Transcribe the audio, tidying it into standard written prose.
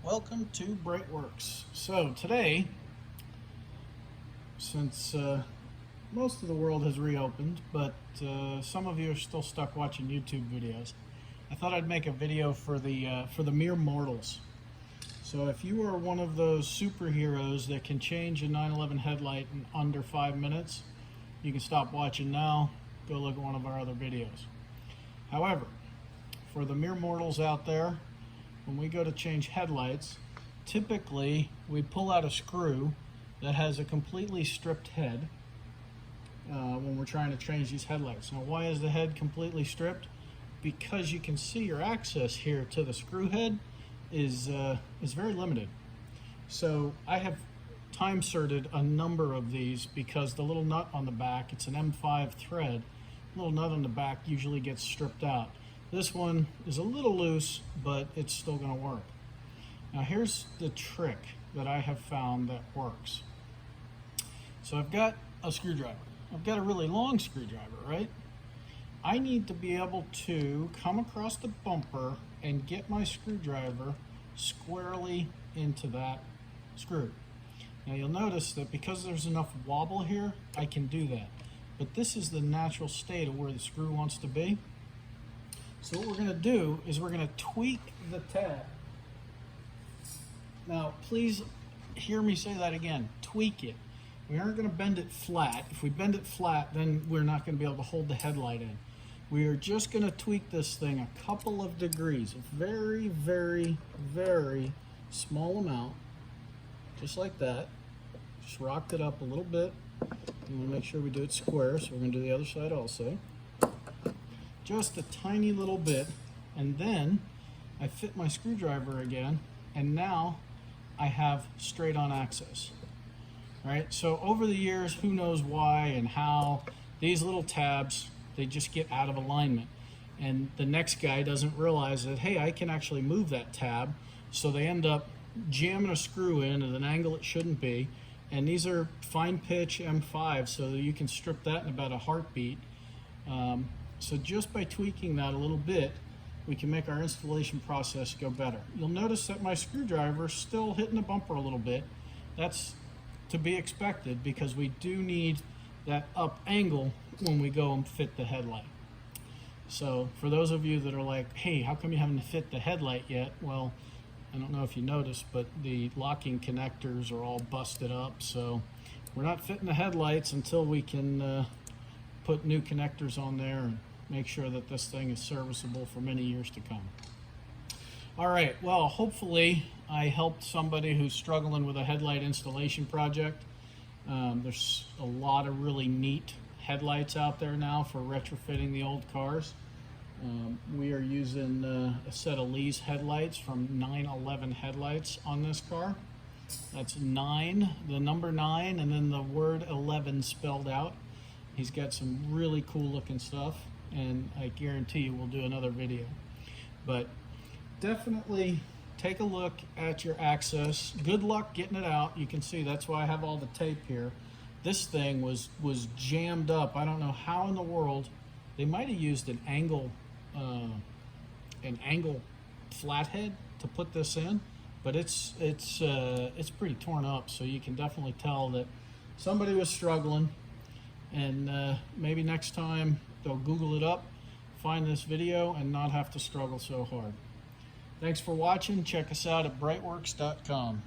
Welcome to BreitWerks. So today, since most of the world has reopened, but some of you are still stuck watching YouTube videos, I thought I'd make a video for the mere mortals. So if you are one of those superheroes that can change a 911 headlight in under 5 minutes, you can stop watching now, go look at one of our other videos. However, for the mere mortals out there, when we go to change headlights, typically we pull out a screw that has a completely stripped head when we're trying to change these headlights. Now, why is the head completely stripped? Because you can see your access here to the screw head is very limited. So I have time inserted a number of these because the little nut on the back, it's an M5 thread, the little nut on the back usually gets stripped out. This one is a little loose, but it's still going to work. Now here's the trick that I have found that works. So I've got a screwdriver. I've got a really long screwdriver, right? I need to be able to come across the bumper and get my screwdriver squarely into that screw. Now you'll notice that because there's enough wobble here, I can do that. But this is the natural state of where the screw wants to be. So what we're going to do is we're going to tweak the tab. Now, please hear me say that again. Tweak it. We aren't going to bend it flat. If we bend it flat, then we're not going to be able to hold the headlight in. We are just going to tweak this thing a couple of degrees, a very, very, very small amount, just like that. Just rocked it up a little bit. We want to make sure we do it square, so we're going to do the other side also. Just a tiny little bit, and then I fit my screwdriver again, and now I have straight on access. All right, so over the years, who knows why and how, these little tabs, they just get out of alignment. And the next guy doesn't realize that, hey, I can actually move that tab, so they end up jamming a screw in at an angle it shouldn't be. And these are fine pitch M5, so that you can strip that in about a heartbeat. So just by tweaking that a little bit, we can make our installation process go better. You'll notice that my screwdriver is still hitting the bumper a little bit. That's to be expected because we do need that up angle when we go and fit the headlight. So for those of you that are like, hey, how come you haven't fit the headlight yet? Well, I don't know if you noticed, but the locking connectors are all busted up. So we're not fitting the headlights until we can put new connectors on there and make sure that this thing is serviceable for many years to come. All right, well, hopefully I helped somebody who's struggling with a headlight installation project. There's a lot of really neat headlights out there now for retrofitting the old cars. We are using a set of Lee's headlights from 911 Headlights on this car. That's 9, the number 9, and then the word 11 spelled out. He's got some really cool looking stuff, and I guarantee you we'll do another video. But definitely take a look at your access. Good luck getting it out. You can see that's why I have all the tape here. This thing was jammed up. I don't know how in the world. They might have used an angle flathead to put this in, but it's pretty torn up. So you can definitely tell that somebody was struggling. And maybe next time they'll Google it up, find this video, and not have to struggle so hard. Thanks for watching. Check us out at BreitWerks.com.